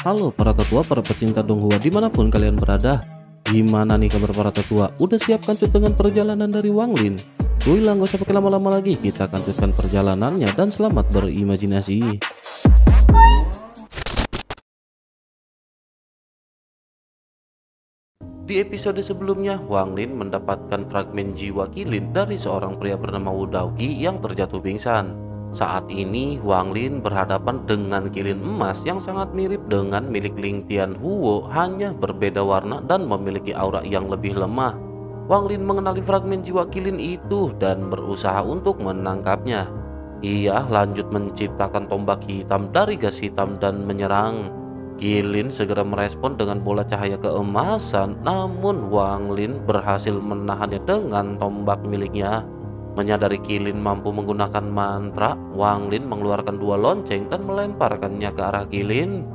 Halo para tetua, para pecinta Donghua dimanapun kalian berada. Gimana nih kabar para tetua? Udah siap kancut dengan perjalanan dari Wanglin? Lah gak usah pakai lama-lama lagi, kita kancutkan perjalanannya dan selamat berimajinasi. Di episode sebelumnya, Wanglin mendapatkan fragmen jiwa Qilin dari seorang pria bernama Wu Daoqi yang terjatuh pingsan. Saat ini Wanglin berhadapan dengan Qilin emas yang sangat mirip dengan milik Ling Tianhuo, hanya berbeda warna dan memiliki aura yang lebih lemah. Wanglin mengenali fragmen jiwa Qilin itu dan berusaha untuk menangkapnya. Ia lanjut menciptakan tombak hitam dari gas hitam dan menyerang. Qilin segera merespon dengan bola cahaya keemasan, namun Wanglin berhasil menahannya dengan tombak miliknya. Menyadari Qilin mampu menggunakan mantra, Wanglin mengeluarkan dua lonceng dan melemparkannya ke arah Qilin.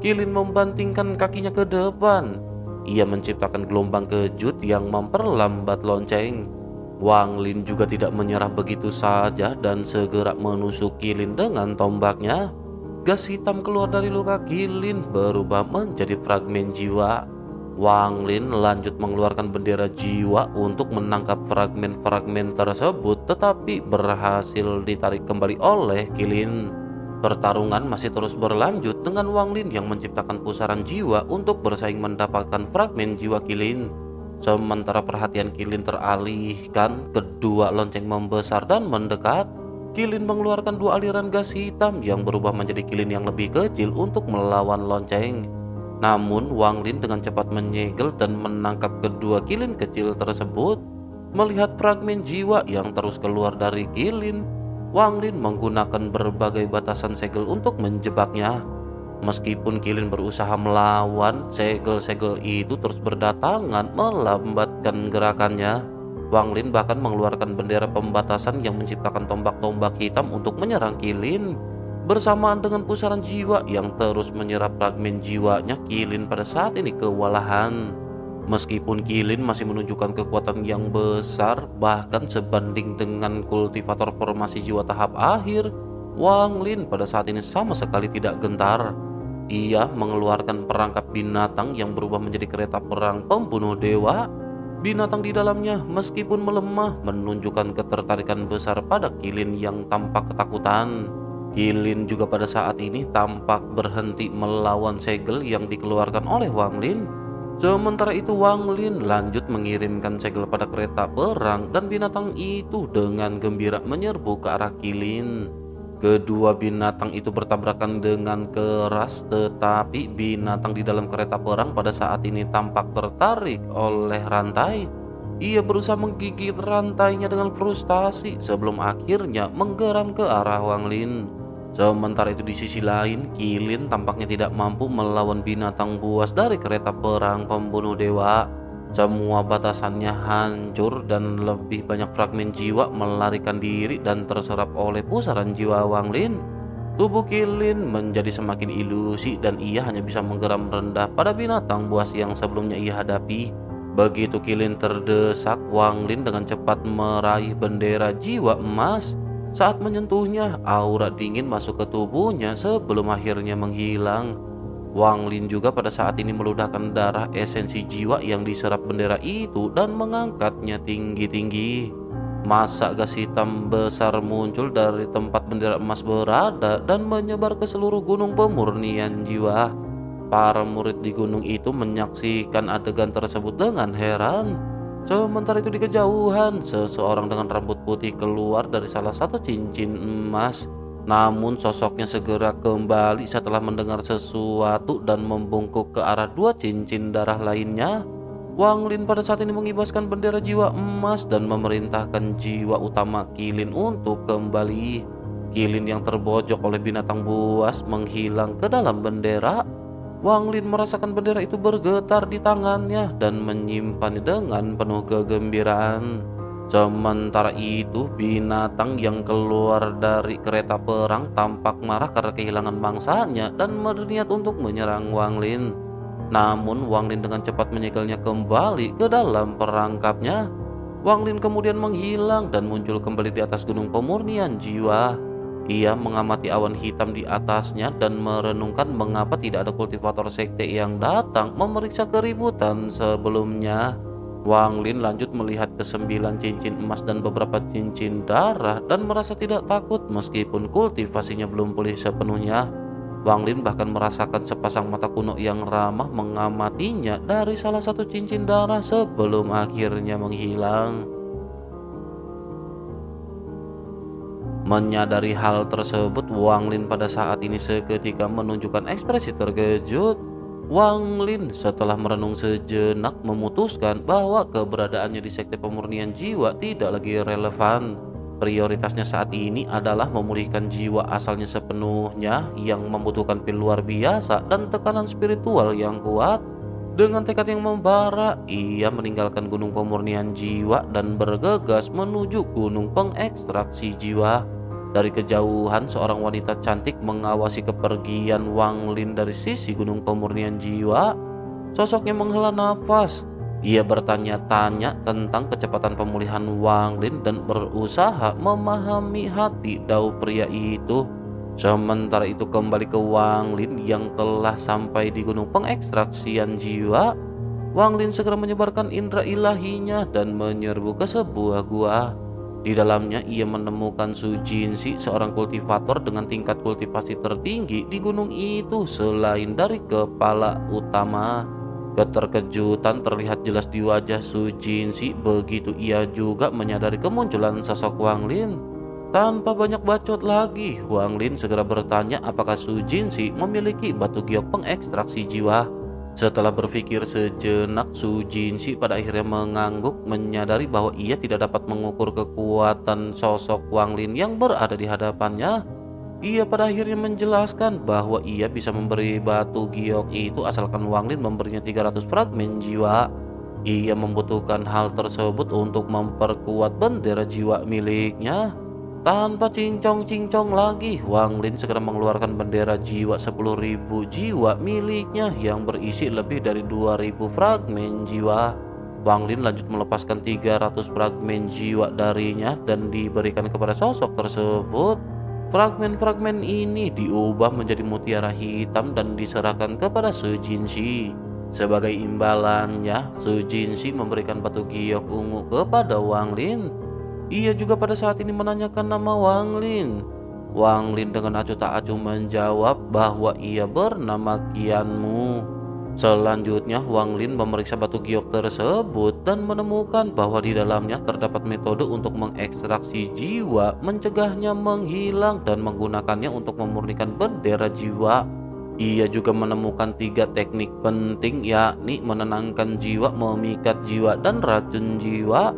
Qilin membantingkan kakinya ke depan. Ia menciptakan gelombang kejut yang memperlambat lonceng. Wanglin juga tidak menyerah begitu saja dan segera menusuk Qilin dengan tombaknya. Gas hitam keluar dari luka Qilin berubah menjadi fragmen jiwa. Wanglin lanjut mengeluarkan bendera jiwa untuk menangkap fragmen-fragmen tersebut, tetapi berhasil ditarik kembali oleh Qilin. Pertarungan masih terus berlanjut dengan Wanglin yang menciptakan pusaran jiwa untuk bersaing mendapatkan fragmen jiwa Qilin. Sementara perhatian Qilin teralihkan, kedua lonceng membesar dan mendekat. Qilin mengeluarkan dua aliran gas hitam yang berubah menjadi Qilin yang lebih kecil untuk melawan lonceng. Namun Wanglin dengan cepat menyegel dan menangkap kedua Qilin kecil tersebut. Melihat fragmen jiwa yang terus keluar dari Qilin, Wanglin menggunakan berbagai batasan segel untuk menjebaknya. Meskipun Qilin berusaha melawan, segel-segel itu terus berdatangan melambatkan gerakannya. Wanglin bahkan mengeluarkan bendera pembatasan yang menciptakan tombak-tombak hitam untuk menyerang Qilin. Bersamaan dengan pusaran jiwa yang terus menyerap fragmen jiwanya, Qilin pada saat ini kewalahan. Meskipun Qilin masih menunjukkan kekuatan yang besar, bahkan sebanding dengan kultivator formasi jiwa tahap akhir, Wanglin pada saat ini sama sekali tidak gentar. Ia mengeluarkan perangkap binatang yang berubah menjadi kereta perang pembunuh dewa. Binatang di dalamnya meskipun melemah menunjukkan ketertarikan besar pada Qilin yang tampak ketakutan. Qilin juga pada saat ini tampak berhenti melawan segel yang dikeluarkan oleh Wanglin. Sementara itu Wanglin lanjut mengirimkan segel pada kereta perang dan binatang itu dengan gembira menyerbu ke arah Qilin. Kedua binatang itu bertabrakan dengan keras, tetapi binatang di dalam kereta perang pada saat ini tampak tertarik oleh rantai. Ia berusaha menggigit rantainya dengan frustasi sebelum akhirnya menggeram ke arah Wanglin. Sementara itu di sisi lain, Qilin tampaknya tidak mampu melawan binatang buas dari kereta perang pembunuh dewa. Semua batasannya hancur dan lebih banyak fragmen jiwa melarikan diri dan terserap oleh pusaran jiwa Wanglin. Tubuh Qilin menjadi semakin ilusi dan ia hanya bisa menggeram rendah pada binatang buas yang sebelumnya ia hadapi. Begitu Qilin terdesak, Wanglin dengan cepat meraih bendera jiwa emas. Saat menyentuhnya, aura dingin masuk ke tubuhnya sebelum akhirnya menghilang. Wanglin juga pada saat ini meludahkan darah esensi jiwa yang diserap bendera itu dan mengangkatnya tinggi-tinggi. Massa gas hitam besar muncul dari tempat bendera emas berada dan menyebar ke seluruh gunung pemurnian jiwa. Para murid di gunung itu menyaksikan adegan tersebut dengan heran. Sementara itu di kejauhan, seseorang dengan rambut putih keluar dari salah satu cincin emas. Namun sosoknya segera kembali setelah mendengar sesuatu dan membungkuk ke arah dua cincin darah lainnya. Wanglin pada saat ini mengibaskan bendera jiwa emas dan memerintahkan jiwa utama Qilin untuk kembali. Qilin yang terbojok oleh binatang buas menghilang ke dalam bendera. Wanglin merasakan bendera itu bergetar di tangannya dan menyimpannya dengan penuh kegembiraan. Sementara itu, binatang yang keluar dari kereta perang tampak marah karena kehilangan mangsanya dan berniat untuk menyerang Wanglin. Namun Wang Lin dengan cepat menyegelnya kembali ke dalam perangkapnya. Wang Lin kemudian menghilang dan muncul kembali di atas gunung pemurnian jiwa. Ia mengamati awan hitam di atasnya dan merenungkan mengapa tidak ada kultivator sekte yang datang memeriksa keributan sebelumnya. Wang Lin lanjut melihat kesembilan cincin emas dan beberapa cincin darah dan merasa tidak takut meskipun kultivasinya belum pulih sepenuhnya. Wang Lin bahkan merasakan sepasang mata kuno yang ramah mengamatinya dari salah satu cincin darah sebelum akhirnya menghilang. Menyadari hal tersebut, Wang Lin pada saat ini seketika menunjukkan ekspresi terkejut. Wang Lin setelah merenung sejenak memutuskan bahwa keberadaannya di sekte pemurnian jiwa tidak lagi relevan. Prioritasnya saat ini adalah memulihkan jiwa asalnya sepenuhnya yang membutuhkan pil luar biasa dan tekanan spiritual yang kuat. Dengan tekad yang membara, ia meninggalkan gunung pemurnian jiwa dan bergegas menuju gunung pengekstraksi jiwa. Dari kejauhan, seorang wanita cantik mengawasi kepergian Wang Lin dari sisi gunung pemurnian jiwa. Sosoknya menghela nafas. Ia bertanya-tanya tentang kecepatan pemulihan Wang Lin dan berusaha memahami hati dao pria itu. Sementara itu kembali ke Wang Lin yang telah sampai di gunung pengekstraksian jiwa. Wang Lin segera menyebarkan indera ilahinya dan menyerbu ke sebuah gua. Di dalamnya ia menemukan Su Jinsi, seorang kultivator dengan tingkat kultivasi tertinggi di gunung itu selain dari kepala utama. Keterkejutan terlihat jelas di wajah Su Jinsi begitu ia juga menyadari kemunculan sosok Wang Lin. Tanpa banyak bacot lagi, Wang Lin segera bertanya apakah Su Jinsi memiliki batu giok pengekstraksi jiwa. Setelah berpikir sejenak, Su Jinsi pada akhirnya mengangguk menyadari bahwa ia tidak dapat mengukur kekuatan sosok Wang Lin yang berada di hadapannya. Ia pada akhirnya menjelaskan bahwa ia bisa memberi batu giok itu asalkan Wang Lin memberinya 300 fragmen jiwa. Ia membutuhkan hal tersebut untuk memperkuat bendera jiwa miliknya. Tanpa cincong-cincong lagi, Wang Lin segera mengeluarkan bendera jiwa 10.000 jiwa miliknya yang berisi lebih dari 2.000 fragmen jiwa. Wang Lin lanjut melepaskan 300 fragmen jiwa darinya dan diberikan kepada sosok tersebut. Fragmen-fragmen ini diubah menjadi mutiara hitam dan diserahkan kepada Su Jinsi. Sebagai imbalannya, Su Jinsi memberikan batu giok ungu kepada Wang Lin. Ia juga pada saat ini menanyakan nama Wang Lin. Wang Lin dengan acuh tak acuh menjawab bahwa ia bernama Qianmu. Selanjutnya, Wang Lin memeriksa batu giok tersebut dan menemukan bahwa di dalamnya terdapat metode untuk mengekstraksi jiwa, mencegahnya menghilang dan menggunakannya untuk memurnikan bendera jiwa. Ia juga menemukan 3 teknik penting, yakni menenangkan jiwa, memikat jiwa, dan racun jiwa.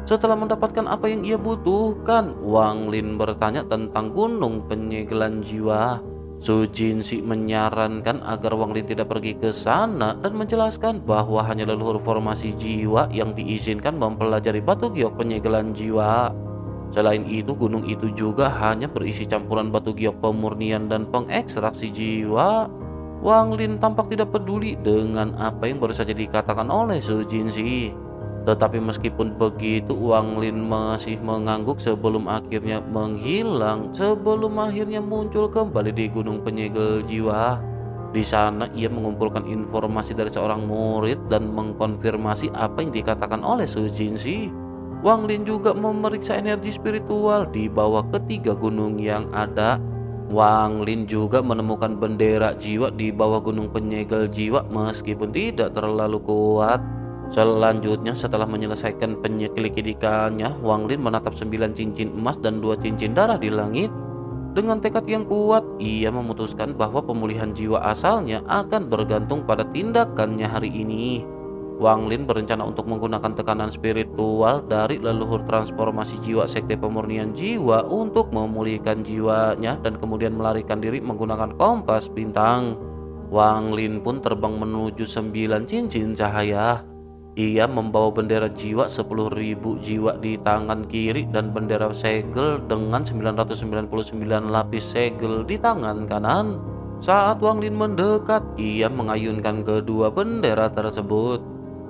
Setelah mendapatkan apa yang ia butuhkan, Wang Lin bertanya tentang gunung penyegelan jiwa. Su Jinsi menyarankan agar Wang Lin tidak pergi ke sana dan menjelaskan bahwa hanya leluhur formasi jiwa yang diizinkan mempelajari batu giok penyegelan jiwa. Selain itu, gunung itu juga hanya berisi campuran batu giok pemurnian dan pengekstraksi jiwa. Wang Lin tampak tidak peduli dengan apa yang baru saja dikatakan oleh Su Jinsi. Tetapi meskipun begitu, Wang Lin masih mengangguk sebelum akhirnya menghilang, sebelum akhirnya muncul kembali di gunung penyegel jiwa. Di sana ia mengumpulkan informasi dari seorang murid dan mengkonfirmasi apa yang dikatakan oleh Su Jinsi. Wang Lin juga memeriksa energi spiritual di bawah ketiga gunung yang ada. Wang Lin juga menemukan bendera jiwa di bawah gunung penyegel jiwa meskipun tidak terlalu kuat. Selanjutnya, setelah menyelesaikan penyelidikannya, Wang Lin menatap 9 cincin emas dan 2 cincin darah di langit. Dengan tekad yang kuat, ia memutuskan bahwa pemulihan jiwa asalnya akan bergantung pada tindakannya hari ini. Wang Lin berencana untuk menggunakan tekanan spiritual dari leluhur transformasi jiwa sekte pemurnian jiwa untuk memulihkan jiwanya dan kemudian melarikan diri menggunakan kompas bintang. Wang Lin pun terbang menuju 9 cincin cahaya. Ia membawa bendera jiwa 10.000 jiwa di tangan kiri dan bendera segel dengan 999 lapis segel di tangan kanan. Saat Wang Lin mendekat, ia mengayunkan kedua bendera tersebut.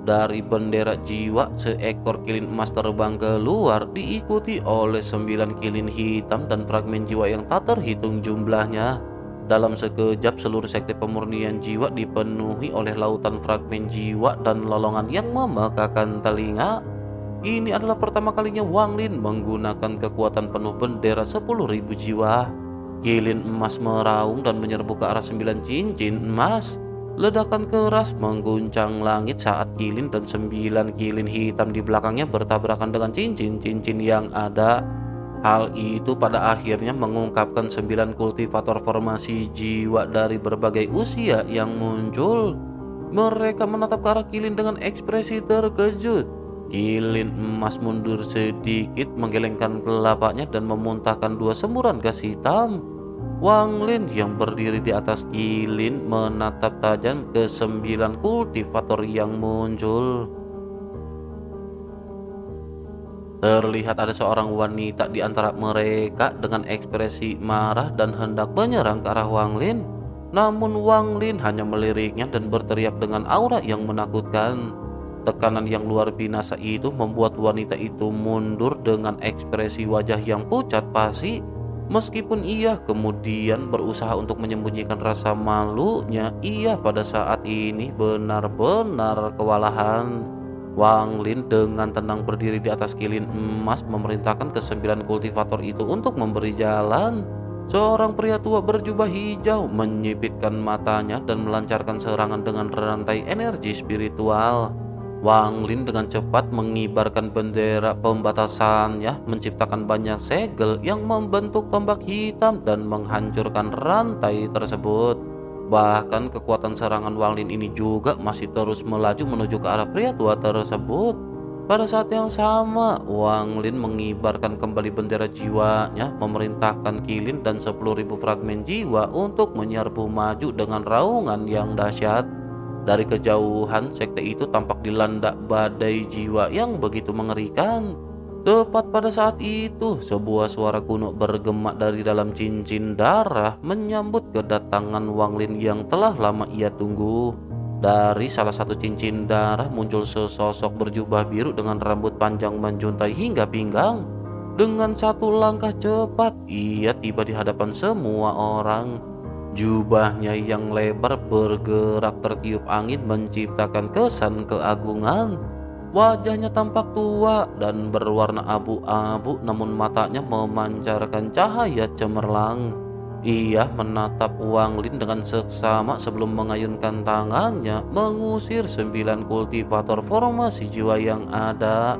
Dari bendera jiwa, seekor kilin emas terbang keluar, diikuti oleh 9 kilin hitam dan fragmen jiwa yang tak terhitung jumlahnya. Dalam sekejap, seluruh sekte pemurnian jiwa dipenuhi oleh lautan fragmen jiwa dan lolongan yang memekakan telinga. Ini adalah pertama kalinya Wang Lin menggunakan kekuatan penuh bendera 10.000 jiwa. Kilin emas meraung dan menyerbu ke arah 9 cincin emas. Ledakan keras mengguncang langit saat kilin dan 9 kilin hitam di belakangnya bertabrakan dengan cincin-cincin yang ada. Hal itu pada akhirnya mengungkapkan 9 kultivator formasi jiwa dari berbagai usia yang muncul. Mereka menatap ke arah kilin dengan ekspresi terkejut. Kilin emas mundur sedikit, menggelengkan kelapanya dan memuntahkan 2 semburan gas hitam. Wang Lin yang berdiri di atas kilin menatap tajam ke 9 kultivator yang muncul. Terlihat ada seorang wanita di antara mereka dengan ekspresi marah dan hendak menyerang ke arah Wang Lin. Namun Wang Lin hanya meliriknya dan berteriak dengan aura yang menakutkan. Tekanan yang luar biasa itu membuat wanita itu mundur dengan ekspresi wajah yang pucat pasi. Meskipun ia kemudian berusaha untuk menyembunyikan rasa malunya, ia pada saat ini benar-benar kewalahan. Wang Lin dengan tenang berdiri di atas kilin emas memerintahkan ke 9 kultivator itu untuk memberi jalan. Seorang pria tua berjubah hijau menyipitkan matanya dan melancarkan serangan dengan rantai energi spiritual. Wang Lin dengan cepat mengibarkan bendera pembatasannya, menciptakan banyak segel yang membentuk tombak hitam dan menghancurkan rantai tersebut. Bahkan kekuatan serangan Wang Lin ini juga masih terus melaju menuju ke arah pria tua tersebut. Pada saat yang sama, Wang Lin mengibarkan kembali bendera jiwanya, memerintahkan kilin dan 10.000 fragmen jiwa untuk menyerbu maju dengan raungan yang dahsyat. Dari kejauhan, sekte itu tampak dilanda badai jiwa yang begitu mengerikan. Tepat pada saat itu, sebuah suara kuno bergema dari dalam cincin darah menyambut kedatangan Wang Lin yang telah lama ia tunggu. Dari salah satu cincin darah muncul sesosok berjubah biru dengan rambut panjang menjuntai hingga pinggang. Dengan satu langkah cepat, ia tiba di hadapan semua orang. Jubahnya yang lebar bergerak tertiup angin menciptakan kesan keagungan. Wajahnya tampak tua dan berwarna abu-abu, namun matanya memancarkan cahaya cemerlang. Ia menatap Wang Lin dengan seksama sebelum mengayunkan tangannya mengusir 9 kultivator formasi jiwa yang ada.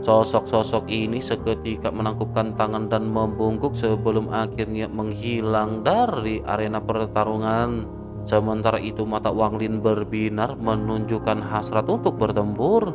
Sosok-sosok ini seketika menangkupkan tangan dan membungkuk sebelum akhirnya menghilang dari arena pertarungan. Sementara itu mata Wang Lin berbinar menunjukkan hasrat untuk bertempur.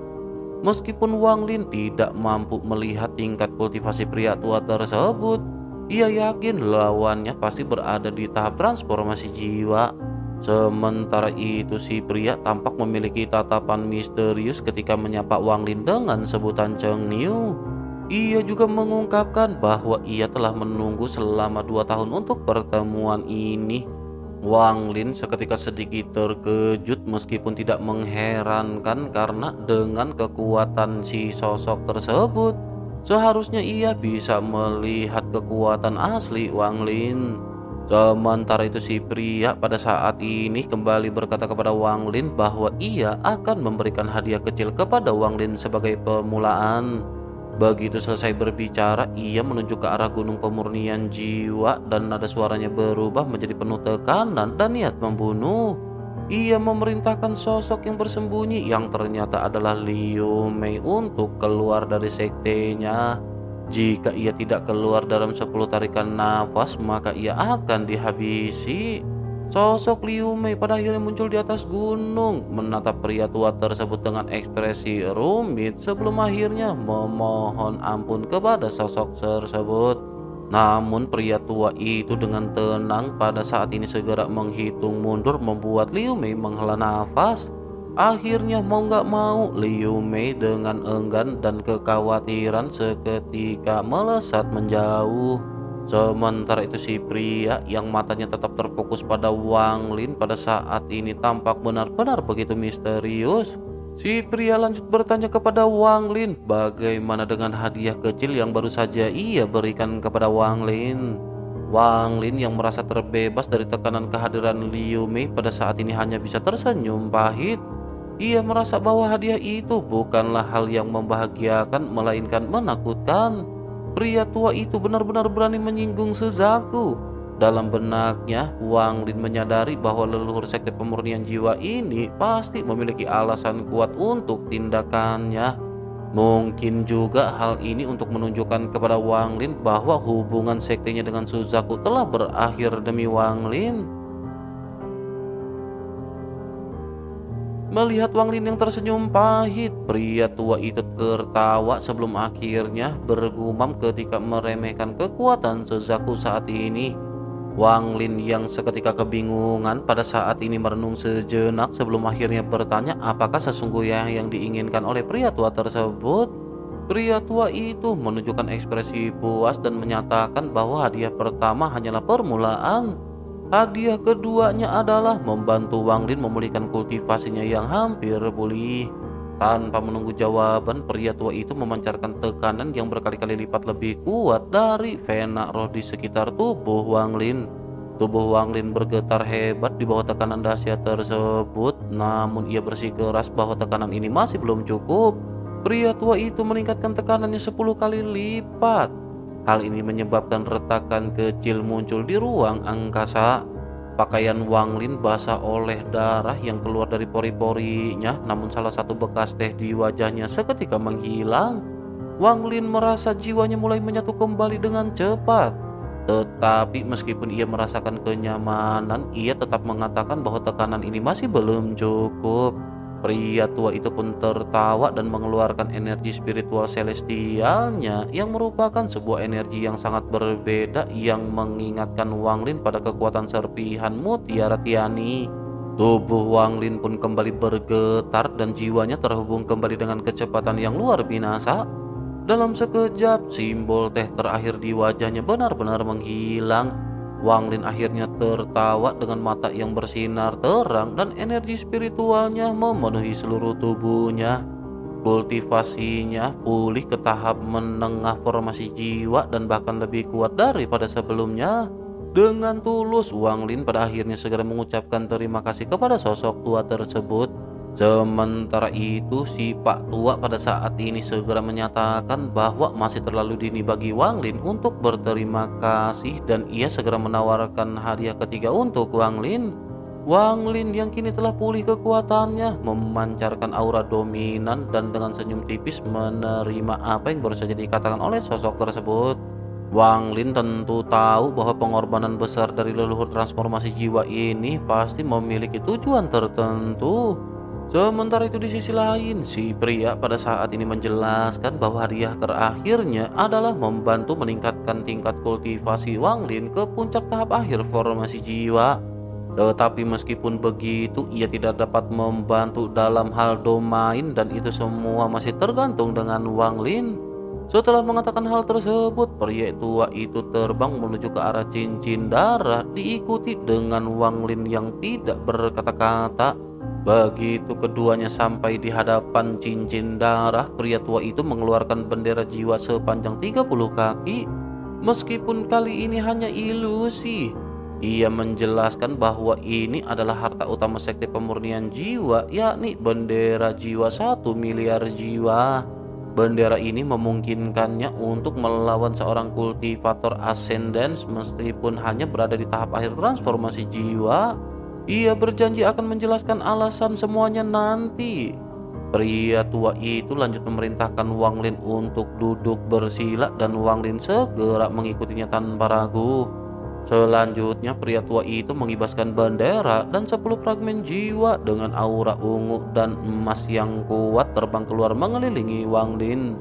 Meskipun Wang Lin tidak mampu melihat tingkat kultivasi pria tua tersebut, ia yakin lawannya pasti berada di tahap transformasi jiwa. Sementara itu si pria tampak memiliki tatapan misterius ketika menyapa Wang Lin dengan sebutan Cheng Niu. Ia juga mengungkapkan bahwa ia telah menunggu selama 2 tahun untuk pertemuan ini. Wang Lin seketika sedikit terkejut meskipun tidak mengherankan karena dengan kekuatan si sosok tersebut, seharusnya ia bisa melihat kekuatan asli Wang Lin. Sementara itu si pria pada saat ini kembali berkata kepada Wang Lin bahwa ia akan memberikan hadiah kecil kepada Wang Lin sebagai permulaan. Begitu selesai berbicara, ia menunjuk ke arah gunung pemurnian jiwa dan nada suaranya berubah menjadi penuh tekanan dan niat membunuh. Ia memerintahkan sosok yang bersembunyi yang ternyata adalah Liu Mei untuk keluar dari sektenya. Jika ia tidak keluar dalam 10 tarikan nafas, maka ia akan dihabisi. Sosok Liu Mei pada akhirnya muncul di atas gunung, menatap pria tua tersebut dengan ekspresi rumit sebelum akhirnya memohon ampun kepada sosok tersebut. Namun pria tua itu dengan tenang pada saat ini segera menghitung mundur membuat Liu Mei menghela nafas. Akhirnya mau gak mau Liu Mei dengan enggan dan kekhawatiran seketika melesat menjauh. Sementara itu si pria yang matanya tetap terfokus pada Wang Lin pada saat ini tampak benar-benar begitu misterius. Si pria lanjut bertanya kepada Wang Lin bagaimana dengan hadiah kecil yang baru saja ia berikan kepada Wang Lin. Wang Lin yang merasa terbebas dari tekanan kehadiran Liu Mei pada saat ini hanya bisa tersenyum pahit. Ia merasa bahwa hadiah itu bukanlah hal yang membahagiakan melainkan menakutkan. Pria tua itu benar-benar berani menyinggung Suzaku. Dalam benaknya, Wang Lin menyadari bahwa leluhur sekte pemurnian jiwa ini pasti memiliki alasan kuat untuk tindakannya. Mungkin juga hal ini untuk menunjukkan kepada Wang Lin bahwa hubungan sektenya dengan Suzaku telah berakhir demi Wang Lin. Melihat Wang Lin yang tersenyum pahit, pria tua itu tertawa sebelum akhirnya bergumam ketika meremehkan kekuatan Suzaku saat ini. Wang Lin yang seketika kebingungan pada saat ini merenung sejenak sebelum akhirnya bertanya apakah sesungguhnya yang diinginkan oleh pria tua tersebut. Pria tua itu menunjukkan ekspresi puas dan menyatakan bahwa hadiah pertama hanyalah permulaan. Hadiah keduanya adalah membantu Wang Lin memulihkan kultivasinya yang hampir pulih. Tanpa menunggu jawaban, pria tua itu memancarkan tekanan yang berkali-kali lipat lebih kuat dari vena roh di sekitar tubuh Wang Lin. Tubuh Wang Lin bergetar hebat di bawah tekanan dahsyat tersebut, namun ia bersikeras bahwa tekanan ini masih belum cukup. Pria tua itu meningkatkan tekanannya 10 kali lipat. Hal ini menyebabkan retakan kecil muncul di ruang angkasa. Pakaian Wang Lin basah oleh darah yang keluar dari pori-porinya, namun salah satu bekas teh di wajahnya seketika menghilang. Wang Lin merasa jiwanya mulai menyatu kembali dengan cepat. Tetapi meskipun ia merasakan kenyamanan, ia tetap mengatakan bahwa tekanan ini masih belum cukup. Pria tua itu pun tertawa dan mengeluarkan energi spiritual celestialnya yang merupakan sebuah energi yang sangat berbeda yang mengingatkan Wang Lin pada kekuatan serpihan mutiara Tiani. Tubuh Wang Lin pun kembali bergetar dan jiwanya terhubung kembali dengan kecepatan yang luar biasa. Dalam sekejap, simbol teh terakhir di wajahnya benar-benar menghilang. Wang Lin akhirnya tertawa dengan mata yang bersinar terang dan energi spiritualnya memenuhi seluruh tubuhnya. Kultivasinya pulih ke tahap menengah formasi jiwa dan bahkan lebih kuat daripada sebelumnya. Dengan tulus, Wang Lin pada akhirnya segera mengucapkan terima kasih kepada sosok tua tersebut. Sementara itu, si Pak Tua pada saat ini segera menyatakan bahwa masih terlalu dini bagi Wang Lin untuk berterima kasih dan ia segera menawarkan hadiah ketiga untuk Wang Lin. Wang Lin yang kini telah pulih kekuatannya memancarkan aura dominan dan dengan senyum tipis menerima apa yang baru saja dikatakan oleh sosok tersebut. Wang Lin tentu tahu bahwa pengorbanan besar dari leluhur transformasi jiwa ini pasti memiliki tujuan tertentu. Sementara itu di sisi lain, si pria pada saat ini menjelaskan bahwa hadiah terakhirnya adalah membantu meningkatkan tingkat kultivasi Wang Lin ke puncak tahap akhir formasi jiwa. Tetapi meskipun begitu, ia tidak dapat membantu dalam hal domain dan itu semua masih tergantung dengan Wang Lin. Setelah mengatakan hal tersebut, pria tua itu terbang menuju ke arah cincin darah diikuti dengan Wang Lin yang tidak berkata-kata. Begitu keduanya sampai di hadapan cincin darah, pria tua itu mengeluarkan bendera jiwa sepanjang 30 kaki. Meskipun kali ini hanya ilusi, ia menjelaskan bahwa ini adalah harta utama sekte pemurnian jiwa, yakni bendera jiwa 1 miliar jiwa. Bendera ini memungkinkannya untuk melawan seorang kultivator ascendance meskipun hanya berada di tahap akhir transformasi jiwa. Ia berjanji akan menjelaskan alasan semuanya nanti. Pria tua itu lanjut memerintahkan Wang Lin untuk duduk bersila dan Wang Lin segera mengikutinya tanpa ragu. Selanjutnya pria tua itu mengibaskan bendera dan 10 fragmen jiwa dengan aura ungu dan emas yang kuat terbang keluar mengelilingi Wang Lin.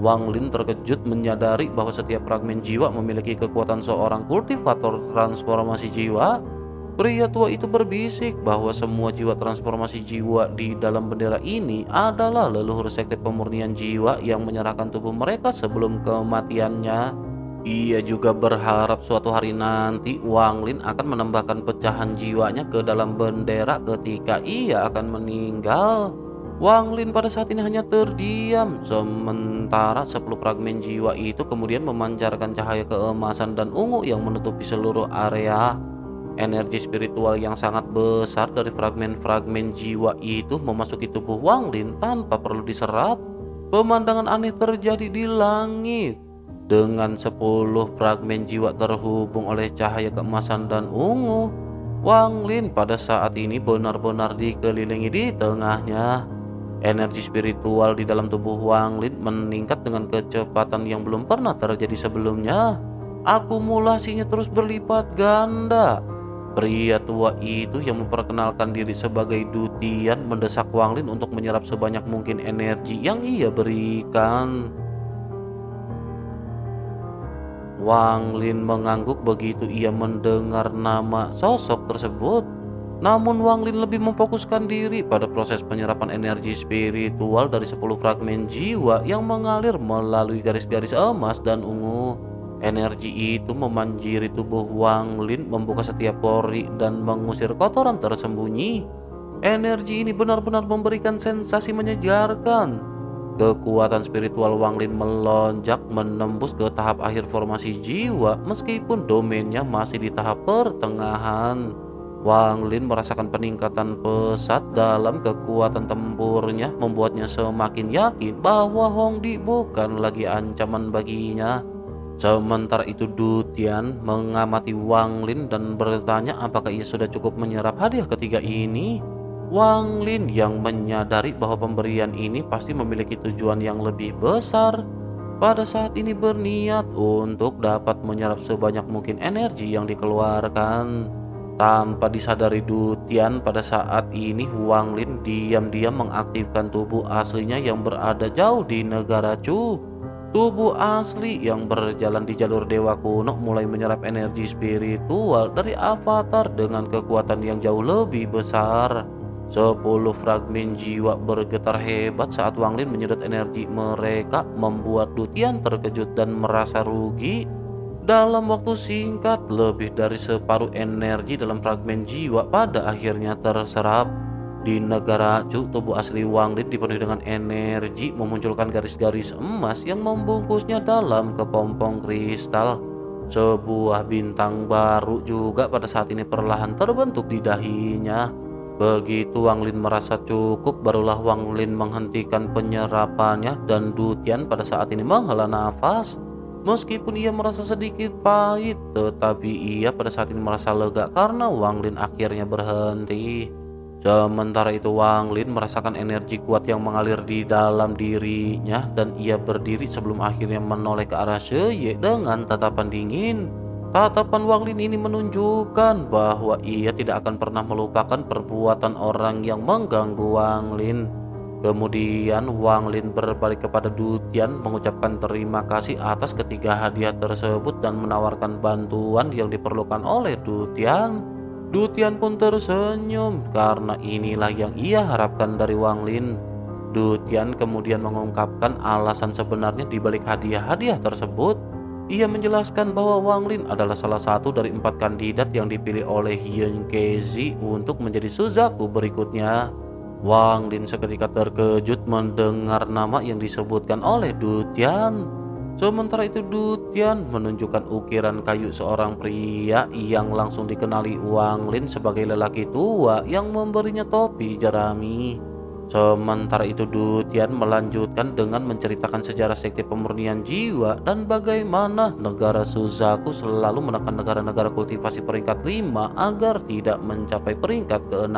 Wang Lin terkejut menyadari bahwa setiap fragmen jiwa memiliki kekuatan seorang kultivator transformasi jiwa. Pria tua itu berbisik bahwa semua jiwa transformasi jiwa di dalam bendera ini adalah leluhur sekte pemurnian jiwa yang menyerahkan tubuh mereka sebelum kematiannya. Ia juga berharap suatu hari nanti Wang Lin akan menambahkan pecahan jiwanya ke dalam bendera ketika ia akan meninggal. Wang Lin pada saat ini hanya terdiam, sementara 10 fragmen jiwa itu kemudian memancarkan cahaya keemasan dan ungu yang menutupi seluruh area. Energi spiritual yang sangat besar dari fragmen-fragmen jiwa itu memasuki tubuh Wang Lin tanpa perlu diserap. Pemandangan aneh terjadi di langit. Dengan 10 fragmen jiwa terhubung oleh cahaya keemasan dan ungu, Wang Lin pada saat ini benar-benar dikelilingi di tengahnya. Energi spiritual di dalam tubuh Wang Lin meningkat dengan kecepatan yang belum pernah terjadi sebelumnya. Akumulasinya terus berlipat ganda. Pria tua itu yang memperkenalkan diri sebagai Dutian mendesak Wang Lin untuk menyerap sebanyak mungkin energi yang ia berikan. Wang Lin mengangguk begitu ia mendengar nama sosok tersebut. Namun Wang Lin lebih memfokuskan diri pada proses penyerapan energi spiritual dari 10 fragmen jiwa yang mengalir melalui garis-garis emas dan ungu. Energi itu memanjiri tubuh Wang Lin, membuka setiap pori dan mengusir kotoran tersembunyi. Energi ini benar-benar memberikan sensasi menyegarkan. Kekuatan spiritual Wang Lin melonjak menembus ke tahap akhir formasi jiwa meskipun domainnya masih di tahap pertengahan. Wang Lin merasakan peningkatan pesat dalam kekuatan tempurnya, membuatnya semakin yakin bahwa Hongdi bukan lagi ancaman baginya. Sementara itu Dutian mengamati Wang Lin dan bertanya apakah ia sudah cukup menyerap hadiah ketiga ini. Wang Lin yang menyadari bahwa pemberian ini pasti memiliki tujuan yang lebih besar, pada saat ini berniat untuk dapat menyerap sebanyak mungkin energi yang dikeluarkan. Tanpa disadari Dutian, pada saat ini Wang Lin diam-diam mengaktifkan tubuh aslinya yang berada jauh di negara Chu. Tubuh asli yang berjalan di jalur dewa kuno mulai menyerap energi spiritual dari avatar dengan kekuatan yang jauh lebih besar. 10 fragmen jiwa bergetar hebat saat Wang Lin menyedot energi mereka, membuat Dutian terkejut dan merasa rugi. Dalam waktu singkat, lebih dari separuh energi dalam fragmen jiwa pada akhirnya terserap. Di negara Chu, tubuh asli Wang Lin dipenuhi dengan energi, memunculkan garis-garis emas yang membungkusnya dalam kepompong kristal. Sebuah bintang baru juga pada saat ini perlahan terbentuk di dahinya. Begitu Wang Lin merasa cukup, barulah Wang Lin menghentikan penyerapannya dan Dutian pada saat ini menghela nafas. Meskipun ia merasa sedikit pahit, tetapi ia pada saat ini merasa lega karena Wang Lin akhirnya berhenti. Sementara itu Wang Lin merasakan energi kuat yang mengalir di dalam dirinya dan ia berdiri sebelum akhirnya menoleh ke arah Sheye dengan tatapan dingin. Tatapan Wang Lin ini menunjukkan bahwa ia tidak akan pernah melupakan perbuatan orang yang mengganggu Wang Lin. Kemudian Wang Lin berbalik kepada Dutian mengucapkan terima kasih atas ketiga hadiah tersebut dan menawarkan bantuan yang diperlukan oleh Dutian. Dutian pun tersenyum karena inilah yang ia harapkan dari Wang Lin. Dutian kemudian mengungkapkan alasan sebenarnya di balik hadiah-hadiah tersebut. Ia menjelaskan bahwa Wang Lin adalah salah satu dari 4 kandidat yang dipilih oleh Yan Kezi untuk menjadi Suzaku berikutnya. Wang Lin seketika terkejut mendengar nama yang disebutkan oleh Dutian. Sementara itu Dutian menunjukkan ukiran kayu seorang pria yang langsung dikenali Wang Lin sebagai lelaki tua yang memberinya topi jerami. Sementara itu Dutian melanjutkan dengan menceritakan sejarah sekte pemurnian jiwa dan bagaimana negara Suzaku selalu menekan negara-negara kultivasi peringkat 5 agar tidak mencapai peringkat ke-6.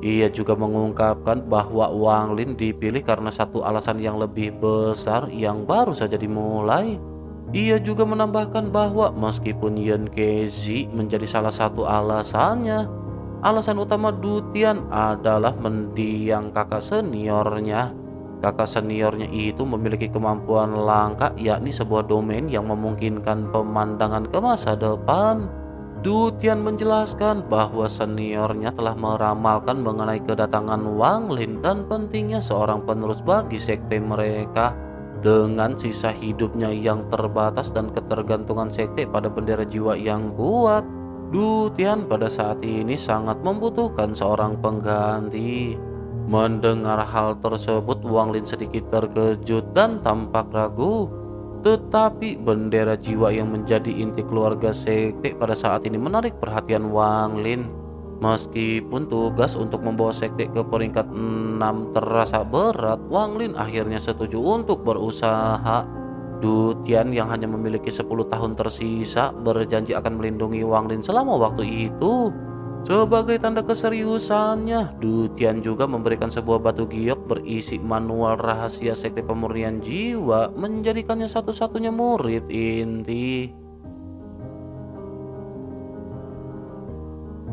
Ia juga mengungkapkan bahwa Wang Lin dipilih karena satu alasan yang lebih besar yang baru saja dimulai. Ia juga menambahkan bahwa meskipun Yan Kezi menjadi salah satu alasannya, alasan utama Dutian adalah mendiang kakak seniornya. Kakak seniornya itu memiliki kemampuan langka, yakni sebuah domain yang memungkinkan pemandangan ke masa depan. Dutian menjelaskan bahwa seniornya telah meramalkan mengenai kedatangan Wang Lin dan pentingnya seorang penerus bagi sekte mereka. Dengan sisa hidupnya yang terbatas dan ketergantungan sekte pada bendera jiwa yang kuat, Du Tian pada saat ini sangat membutuhkan seorang pengganti. Mendengar hal tersebut, Wang Lin sedikit terkejut dan tampak ragu. Tetapi bendera jiwa yang menjadi inti keluarga sekte pada saat ini menarik perhatian Wang Lin. Meskipun tugas untuk membawa sekte ke peringkat 6 terasa berat, Wang Lin akhirnya setuju untuk berusaha. Du Tian yang hanya memiliki 10 tahun tersisa berjanji akan melindungi Wang Lin selama waktu itu. Sebagai tanda keseriusannya, Du Tian juga memberikan sebuah batu giok berisi manual rahasia sekte pemurnian jiwa, menjadikannya satu-satunya murid inti.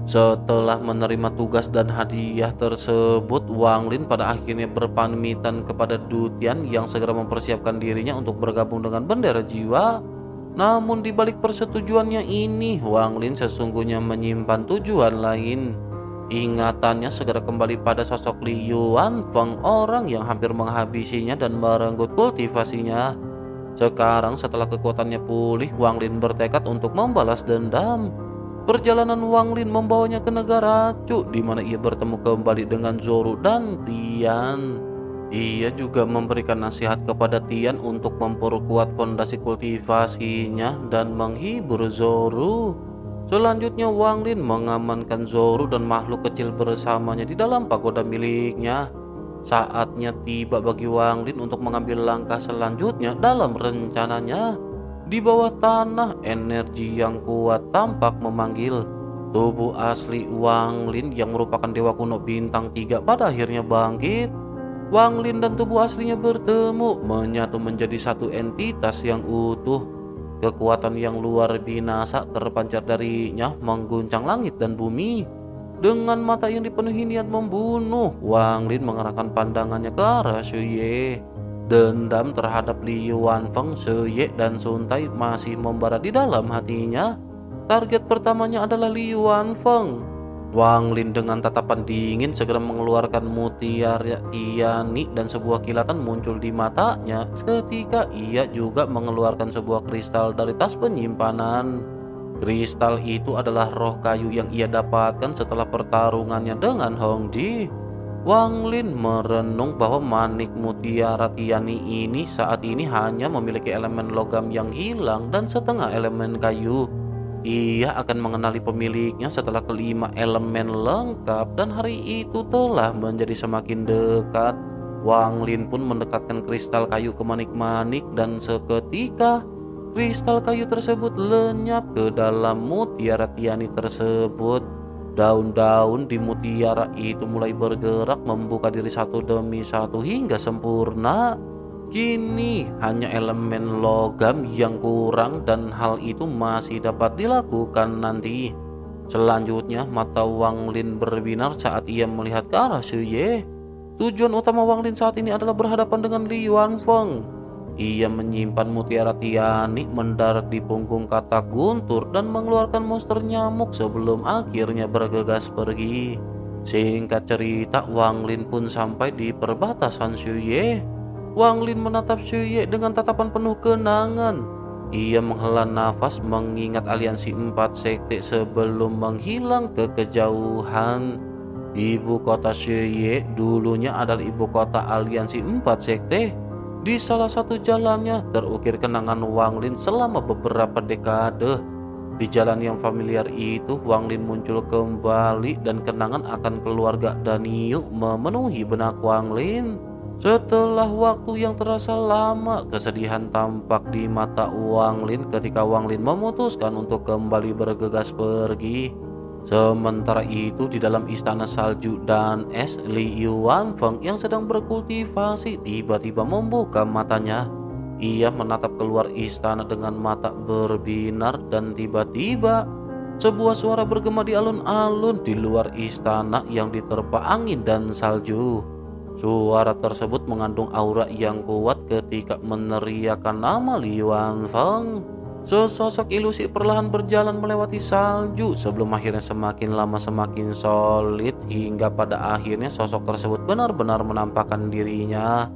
Setelah menerima tugas dan hadiah tersebut, Wang Lin pada akhirnya berpamitan kepada Du Tian yang segera mempersiapkan dirinya untuk bergabung dengan bendera jiwa. Namun di balik persetujuannya ini, Wang Lin sesungguhnya menyimpan tujuan lain. Ingatannya segera kembali pada sosok Li Yuanfeng, orang yang hampir menghabisinya dan merenggut kultivasinya. Sekarang setelah kekuatannya pulih, Wang Lin bertekad untuk membalas dendam. Perjalanan Wang Lin membawanya ke negara Chu, di mana ia bertemu kembali dengan Zoro dan Tian. Ia juga memberikan nasihat kepada Tian untuk memperkuat fondasi kultivasinya dan menghibur Zoro. Selanjutnya Wang Lin mengamankan Zoro dan makhluk kecil bersamanya di dalam pagoda miliknya. Saatnya tiba bagi Wang Lin untuk mengambil langkah selanjutnya dalam rencananya. Di bawah tanah, energi yang kuat tampak memanggil. Tubuh asli Wang Lin yang merupakan dewa kuno bintang 3 pada akhirnya bangkit. Wang Lin dan tubuh aslinya bertemu, menyatu menjadi satu entitas yang utuh. Kekuatan yang luar binasa terpancar darinya, mengguncang langit dan bumi. Dengan mata yang dipenuhi niat membunuh, Wang Lin mengarahkan pandangannya ke arah Shuye. Dendam terhadap Li Yuanfeng, Shuye, dan Sun Tai masih membara di dalam hatinya. Target pertamanya adalah Li Yuanfeng. Wang Lin dengan tatapan dingin segera mengeluarkan mutiara Tiani dan sebuah kilatan muncul di matanya. Ketika ia juga mengeluarkan sebuah kristal dari tas penyimpanan. Kristal itu adalah roh kayu yang ia dapatkan setelah pertarungannya dengan Hong Ji. Wang Lin merenung bahwa manik mutiara Tiani ini saat ini hanya memiliki elemen logam yang hilang dan setengah elemen kayu. Ia akan mengenali pemiliknya setelah kelima elemen lengkap, dan hari itu telah menjadi semakin dekat. Wang Lin pun mendekatkan kristal kayu ke manik-manik dan seketika kristal kayu tersebut lenyap ke dalam mutiara Tiani tersebut. Daun-daun di mutiara itu mulai bergerak membuka diri satu demi satu hingga sempurna. Kini hanya elemen logam yang kurang dan hal itu masih dapat dilakukan nanti. Selanjutnya mata Wang Lin berbinar saat ia melihat ke arah Shuye. Tujuan utama Wang Lin saat ini adalah berhadapan dengan Li Yuanfeng. Ia menyimpan mutiara Tiani, mendarat di punggung katak guntur dan mengeluarkan monster nyamuk sebelum akhirnya bergegas pergi. Singkat cerita, Wang Lin pun sampai di perbatasan Shuye. Wang Lin menatap Shuye dengan tatapan penuh kenangan. Ia menghela nafas mengingat aliansi 4 sekte sebelum menghilang ke kejauhan. Ibu kota Shuye dulunya adalah ibu kota aliansi 4 sekte. Di salah satu jalannya terukir kenangan Wang Lin selama beberapa dekade. Di jalan yang familiar itu, Wang Lin muncul kembali dan kenangan akan keluarga Danyu memenuhi benak Wang Lin. Setelah waktu yang terasa lama, kesedihan tampak di mata Wang Lin ketika Wang Lin memutuskan untuk kembali bergegas pergi. Sementara itu di dalam istana salju dan es, Li Yuanfeng yang sedang berkultivasi tiba-tiba membuka matanya. Ia menatap keluar istana dengan mata berbinar dan tiba-tiba sebuah suara bergema di alun-alun di luar istana yang diterpa angin dan salju. Suara tersebut mengandung aura yang kuat ketika meneriakkan nama Li Yuanfeng. Sesosok ilusi perlahan berjalan melewati salju sebelum akhirnya semakin lama semakin solid hingga pada akhirnya sosok tersebut benar-benar menampakkan dirinya.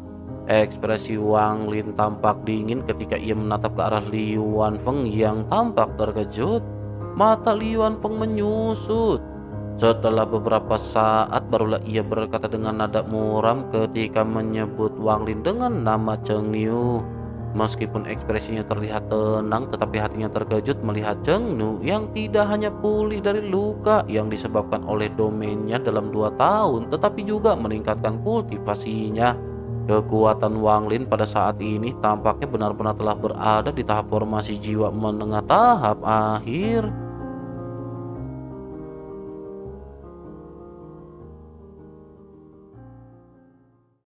Ekspresi Wang Lin tampak dingin ketika ia menatap ke arah Liu Wanfeng yang tampak terkejut. Mata Liu Wanfeng menyusut. Setelah beberapa saat barulah ia berkata dengan nada muram ketika menyebut Wang Lin dengan nama Cheng Niu. Meskipun ekspresinya terlihat tenang, tetapi hatinya terkejut melihat Cheng Nu yang tidak hanya pulih dari luka yang disebabkan oleh domainnya dalam 2 tahun, tetapi juga meningkatkan kultivasinya. Kekuatan Wang Lin pada saat ini tampaknya benar-benar telah berada di tahap formasi jiwa menengah tahap akhir.